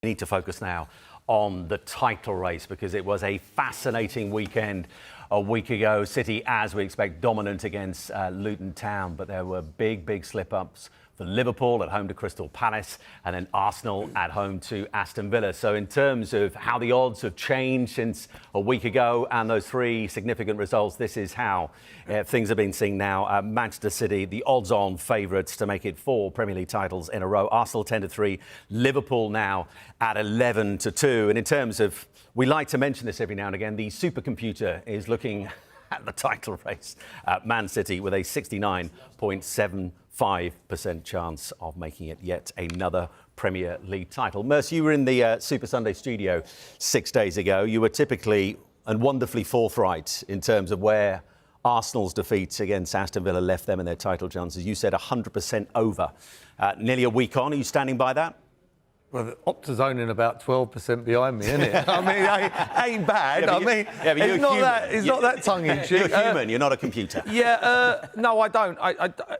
We need to focus now on the title race because it was a fascinating weekend a week ago. City, as we expect, dominant against Luton Town, but there were big slip-ups for Liverpool at home to Crystal Palace and then Arsenal at home to Aston Villa. So in terms of how the odds have changed since a week ago and those three significant results, this is how things have been seen now. Manchester City, the odds-on favourites to make it 4 Premier League titles in a row. Arsenal 10-3, Liverpool now at 11-2. And in terms of, we like to mention this every now and again, the supercomputer is looking at the title race at Man City with a 69.75% chance of making it yet another Premier League title. Merce, you were in the Super Sunday studio 6 days ago. You were typically and wonderfully forthright in terms of where Arsenal's defeat against Aston Villa left them in their title chances. You said 100% over. Nearly a week on, are you standing by that? Well, Opta's only about 12% behind me, isn't it? I mean, ain't bad. Yeah, it's not that tongue-in-cheek. You're human, you're not a computer. No, I don't.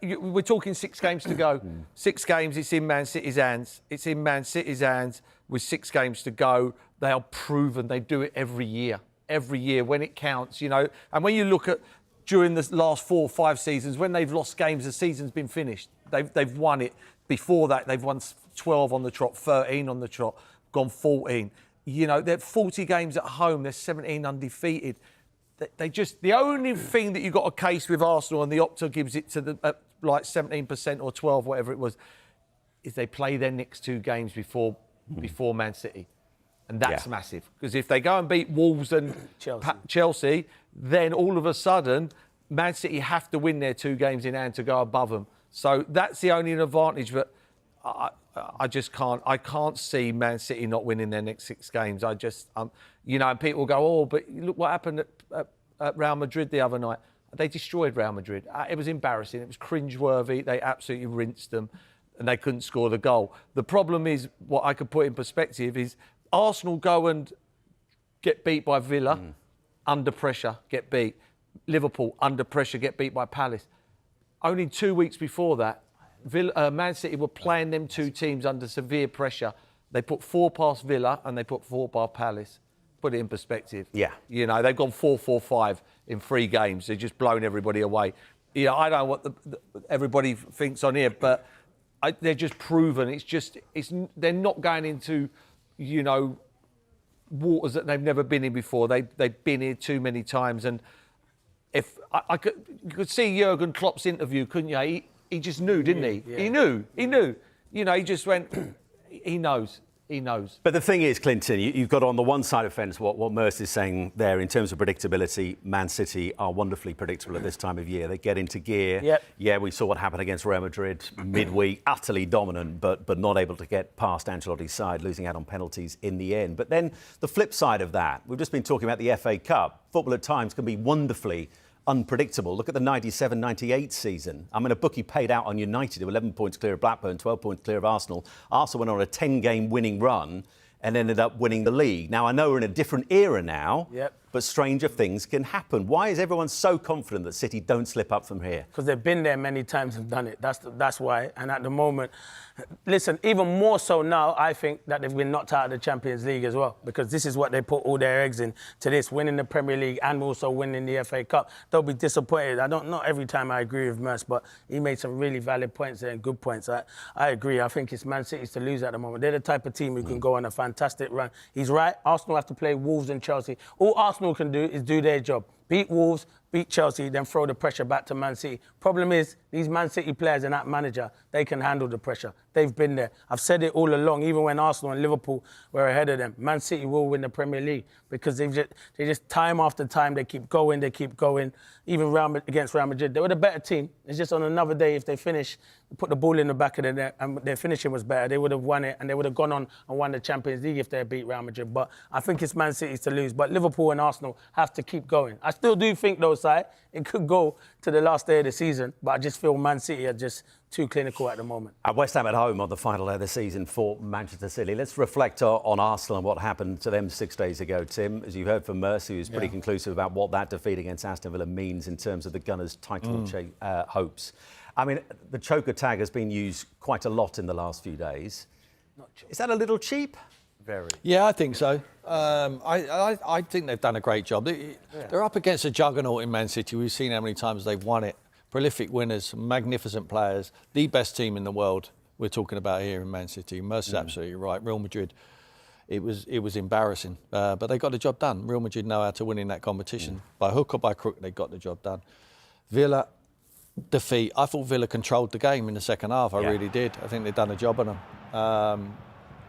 We're talking 6 games to go. 6 games, it's in Man City's hands. It's in Man City's hands with 6 games to go. They are proven. They do it every year when it counts, you know. And when you look at during the last 4 or 5 seasons, when they've lost games, the season's been finished. They've won it. Before that, they've won 12 on the trot, 13 on the trot, gone 14. You know, they're 40 games at home. They're 17 undefeated. The only thing that you got a case with Arsenal, and the Opta gives it to the like 17% or 12, whatever it was, is they play their next 2 games before Man City. And that's massive. Because if they go and beat Wolves and Chelsea, then all of a sudden, Man City have to win their 2 games in hand to go above them. So that's the only advantage, but I just can't. I can't see Man City not winning their next 6 games. I just, you know, and people go, oh, but look what happened at Real Madrid the other night. They destroyed Real Madrid. It was embarrassing. It was cringeworthy. They absolutely rinsed them, and they couldn't score the goal. The problem is, what I could put in perspective is Arsenal go and get beat by Villa, under pressure, get beat. Liverpool, under pressure, get beat by Palace. Only 2 weeks before that, Man City were playing them 2 teams under severe pressure. They put 4 past Villa and they put 4 past Palace. Put it in perspective. Yeah. You know, they've gone 4-4-5 in 3 games. They've just blown everybody away. You know, I don't know what everybody thinks on here, but they're just proven. They're not going into, you know, waters that they've never been in before. They've been here too many times. And if you could see Jurgen Klopp's interview, couldn't you? He just knew, didn't he? Yeah. He knew. You know, he just went, he knows. But the thing is, Clinton, you've got on the one side of the fence what Merce is saying there in terms of predictability. Man City are wonderfully predictable at this time of year. They get into gear. Yep. Yeah, we saw what happened against Real Madrid midweek, utterly dominant, but not able to get past Ancelotti's side, losing out on penalties in the end. But then the flip side of that, we've just been talking about the FA Cup. Football at times can be wonderfully unpredictable. Look at the 97-98 season. I mean, a bookie paid out on United, 11 points clear of Blackburn, 12 points clear of Arsenal. Arsenal went on a 10-game winning run and ended up winning the league. Now, I know we're in a different era now, but stranger things can happen. Why is everyone so confident that City don't slip up from here? Because they've been there many times and done it. That's why. And at the moment, listen, even more so now, I think that they've been knocked out of the Champions League as well, because this is what they put all their eggs in, to this, winning the Premier League and also winning the FA Cup. They'll be disappointed. Not every time I agree with Merce, but he made some really valid points there and good points. I agree. I think it's Man City's to lose at the moment. They're the type of team who can go on a fantastic run. He's right. Arsenal have to play Wolves and Chelsea. All Arsenal can do is do their job. Beat Wolves, beat Chelsea, then throw the pressure back to Man City. Problem is, these Man City players and that manager, they can handle the pressure. They've been there. I've said it all along, even when Arsenal and Liverpool were ahead of them. Man City will win the Premier League because they just time after time, they keep going. Even against Real Madrid, they were the better team. It's just on another day, if they finish, put the ball in the back of the net and their finishing was better, they would have won it and they would have gone on and won the Champions League if they had beat Real Madrid. But I think it's Man City's to lose. But Liverpool and Arsenal have to keep going. I still do think, though, Si, it could go to the last day of the season, but I just feel Man City are just too clinical at the moment. At West Ham at home on the final day of the season for Manchester City. Let's reflect on Arsenal and what happened to them 6 days ago. Tim, as you heard from Mercy, who's pretty conclusive about what that defeat against Aston Villa means in terms of the Gunners' title hopes. I mean, the choker tag has been used quite a lot in the last few days. Is that a little cheap? Very. Yeah, I think so. I think they've done a great job. They're up against a juggernaut in Man City. We've seen how many times they've won it. Prolific winners, magnificent players, the best team in the world we're talking about here in Man City. Mercer's absolutely right. Real Madrid, it was embarrassing, but they got the job done. Real Madrid know how to win in that competition. By hook or by crook, they got the job done. Villa, defeat. I thought Villa controlled the game in the second half. I really did. I think they've done a job on them.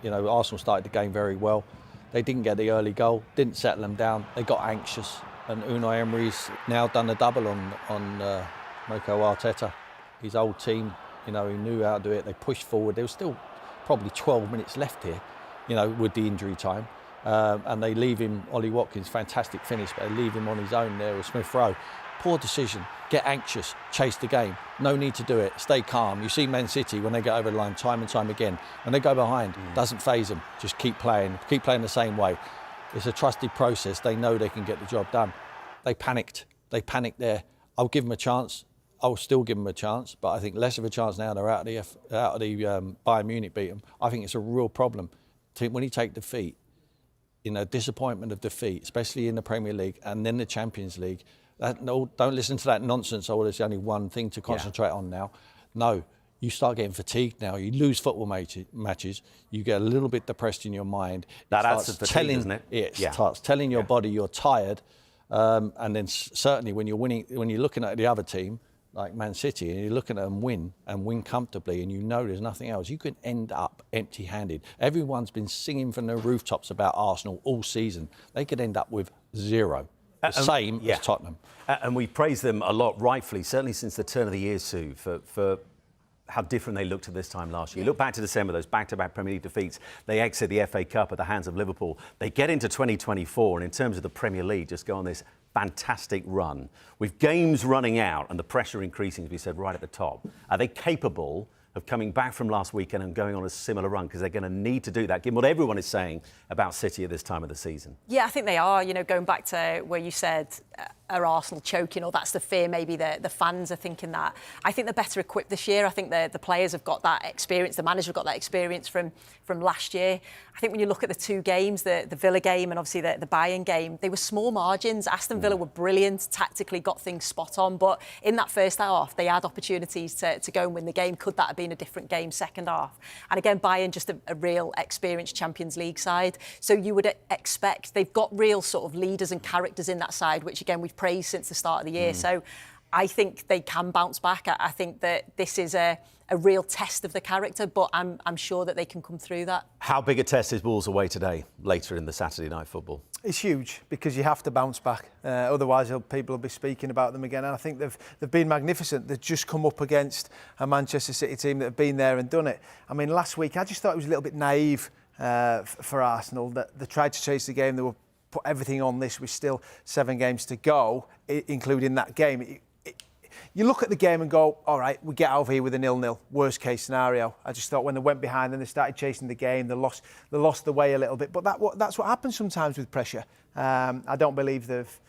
Arsenal started the game very well. They didn't get the early goal, didn't settle them down. They got anxious, and Unai Emery's now done a double on Mikel Arteta. His old team, he knew how to do it. They pushed forward. There was still probably 12 minutes left here, with the injury time. And they leave him, Ollie Watkins, fantastic finish, but they leave him on his own there with Smith Rowe. Poor decision. Get anxious, chase the game. No need to do it. Stay calm. You see Man City when they get over the line time and time again. When they go behind, doesn't faze them. Just keep playing the same way. It's a trusted process. They know they can get the job done. They panicked. There. I'll give them a chance. I'll still give them a chance, but I think less of a chance now they're out of the Bayern Munich beat them. I think it's a real problem. When you take defeat, disappointment of defeat, especially in the Premier League and then the Champions League. Don't listen to that nonsense. There's only one thing to concentrate on now. No, you start getting fatigued now. You lose football matches. You get a little bit depressed in your mind. That adds to fatigue, doesn't it? It starts telling your body you're tired. And then certainly when you're winning, when you're looking at the other team, like Man City, and you're looking at them win comfortably, and there's nothing else, you can end up empty-handed. Everyone's been singing from the rooftops about Arsenal all season. They could end up with zero. The same as Tottenham. And we praise them a lot, rightfully, certainly since the turn of the year, Sue, for how different they looked at this time last year. Look back to December, those back-to-back Premier League defeats. They exit the FA Cup at the hands of Liverpool. They get into 2024, and in terms of the Premier League, just go on this fantastic run. With games running out and the pressure increasing, as we said, right at the top, are they capable of coming back from last weekend and going on a similar run? Because they're going to need to do that, given what everyone is saying about City at this time of the season. Yeah, I think they are. Going back to where you said, are Arsenal choking, or that's the fear, maybe the fans are thinking that. I think they're better equipped this year. I think the players have got that experience, the manager have got that experience from last year. I think when you look at the two games, the Villa game and obviously the Bayern game, they were small margins. Aston Villa were brilliant, tactically got things spot on, but in that first half, they had opportunities to go and win the game. Could that have been a different game second half? And again, Bayern, just a real experienced Champions League side. So you would expect they've got real sort of leaders and characters in that side, which again, we've praised since the start of the year. So I think they can bounce back. I think that this is a real test of the character, but I'm sure that they can come through that. How big a test is Wolves away today, later in the Saturday night football? It's huge because you have to bounce back. Otherwise, people will be speaking about them again. And I think they've been magnificent. They've just come up against a Manchester City team that have been there and done it. I mean, last week, I just thought it was a little bit naive for Arsenal. That they tried to chase the game. They were put everything on this with still 7 games to go, including that game. You look at the game and go, all right, we get out of here with a 0-0, worst case scenario. I just thought when they went behind and they started chasing the game, they lost the way a little bit. But that's what happens sometimes with pressure. I don't believe they've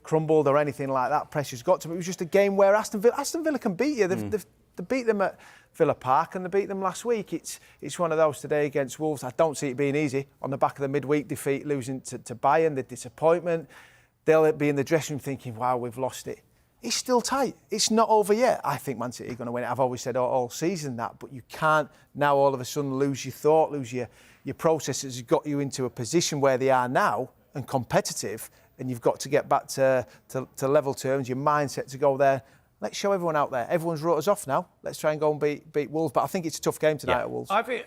crumbled or anything like that. Pressure's got to them. It was just a game where Aston Villa can beat you. They beat them at Villa Park and they beat them last week. It's one of those today against Wolves. I don't see it being easy. On the back of the midweek defeat, losing to Bayern, the disappointment, they'll be in the dressing room thinking, wow, we've lost it. It's still tight. It's not over yet. I think Man City are going to win it. I've always said all season that, but you can't now all of a sudden lose your thought, lose your process has got you into a position where they are now and competitive, and you've got to get back to level terms, your mindset to go there. Let's show everyone out there. Everyone's wrote us off now. Let's try and go and beat Wolves. But I think it's a tough game tonight at Wolves. I think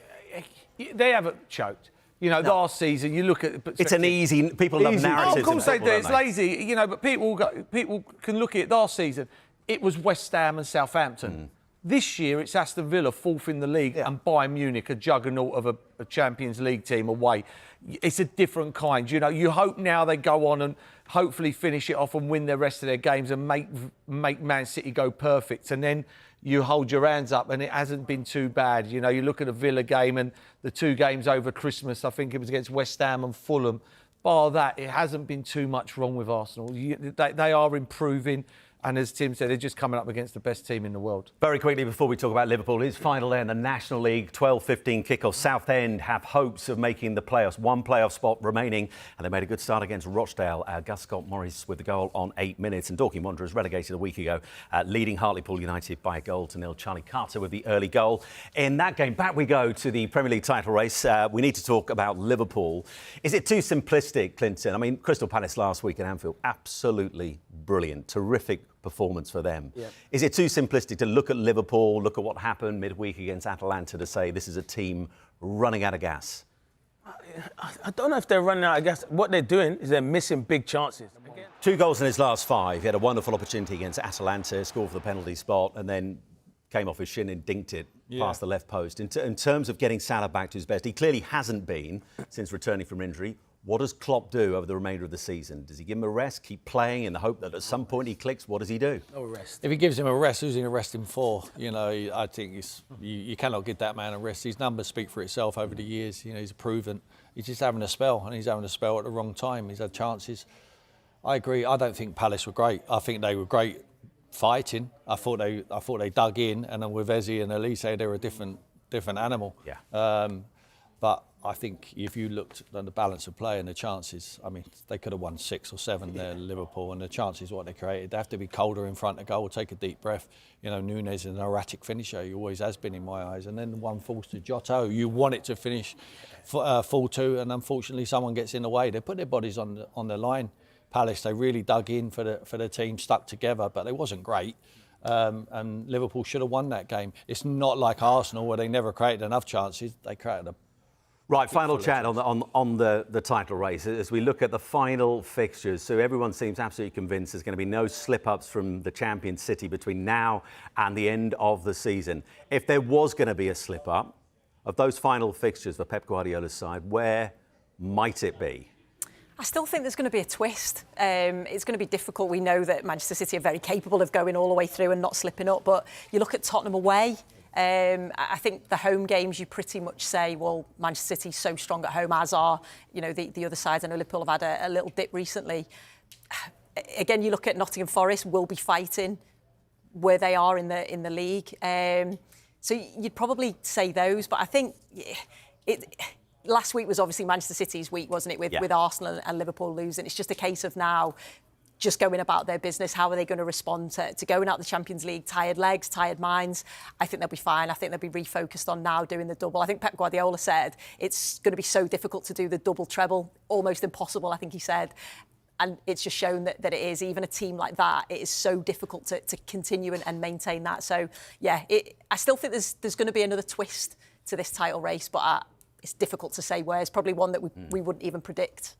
they haven't choked. Last season, you look at... It's an easy... People love narratives. Of course they do. It's lazy, but people can look at it last season. It was West Ham and Southampton. This year, it's Aston Villa, 4th in the league, and Bayern Munich, a juggernaut of a Champions League team away. It's a different kind. You hope now they go on and hopefully finish it off and win the rest of their games and make Man City go perfect. And then you hold your hands up, and it hasn't been too bad. You look at the Villa game and the 2 games over Christmas, I think it was against West Ham and Fulham. Bar that, it hasn't been too much wrong with Arsenal. They are improving. And as Tim said, they're just coming up against the best team in the world. Very quickly, before we talk about Liverpool, his final day in the National League, 12:15 kickoff. Southend have hopes of making the playoffs. One playoff spot remaining, and they made a good start against Rochdale. Gus Scott-Morris with the goal on 8 minutes. And Dorking Wanderers relegated a week ago, leading Hartlepool United by a goal to nil. Charlie Carter with the early goal. In that game, back we go to the Premier League title race. We need to talk about Liverpool. Is it too simplistic, Clinton? I mean, Crystal Palace last week at Anfield, absolutely brilliant, terrific performance for them. Yeah. Is it too simplistic to look at Liverpool, look at what happened midweek against Atalanta to say this is a team running out of gas? I don't know if they're running out of gas. What they're doing is they're missing big chances. 2 goals in his last 5. He had a wonderful opportunity against Atalanta, scored for the penalty spot, and then came off his shin and dinked it past the left post. In terms of getting Salah back to his best, he clearly hasn't been since returning from injury. What does Klopp do over the remainder of the season? Does he give him a rest, keep playing in the hope that at some point he clicks? What does he do? No rest. If he gives him a rest, who's he going to rest him for? You know, I think you cannot give that man a rest. His numbers speak for itself over the years. You know, he's proven. He's just having a spell, and he's having a spell at the wrong time. He's had chances. I agree. I don't think Palace were great. I think they were great fighting. I thought they dug in, and then with Eze and Elise, they were a different animal. Yeah. But I think if you looked at the balance of play and the chances, I mean, they could have won 6 or 7 there, Liverpool, and the chances what they created. They have to be colder in front of goal, take a deep breath. You know, Nunes is an erratic finisher. He always has been in my eyes. And then the one falls to Jota. You want it to finish full 2, and unfortunately someone gets in the way. They put their bodies on the line. Palace, they really dug in for the team, stuck together, but it wasn't great. And Liverpool should have won that game. It's not like Arsenal where they never created enough chances. They created a Right, final chat on the title race. As we look at the final fixtures, so everyone seems absolutely convinced there's going to be no slip-ups from the champion City between now and the end of the season. If there was going to be a slip-up of those final fixtures for Pep Guardiola's side, where might it be? I still think there's going to be a twist. It's going to be difficult. We know that Manchester City are very capable of going all the way through and not slipping up, but you look at Tottenham away. I think the home games, you pretty much say, well, Manchester City's so strong at home, as are, you know, the other sides. I know Liverpool have had a little dip recently. Again, you look at Nottingham Forest, will be fighting where they are in the league. So you'd probably say those, but I think last week was obviously Manchester City's week, wasn't it, with Arsenal and Liverpool losing. It's just a case of now just going about their business. How are they going to respond to going out the Champions League? Tired legs, tired minds. I think they'll be fine. I think they'll be refocused on now doing the double. I think Pep Guardiola said it's going to be so difficult to do the double treble, almost impossible, I think he said. And it's just shown that it is. Even a team like that, it is so difficult to continue and maintain that. So, yeah, I still think there's going to be another twist to this title race, but it's difficult to say where. It's probably one that we wouldn't even predict.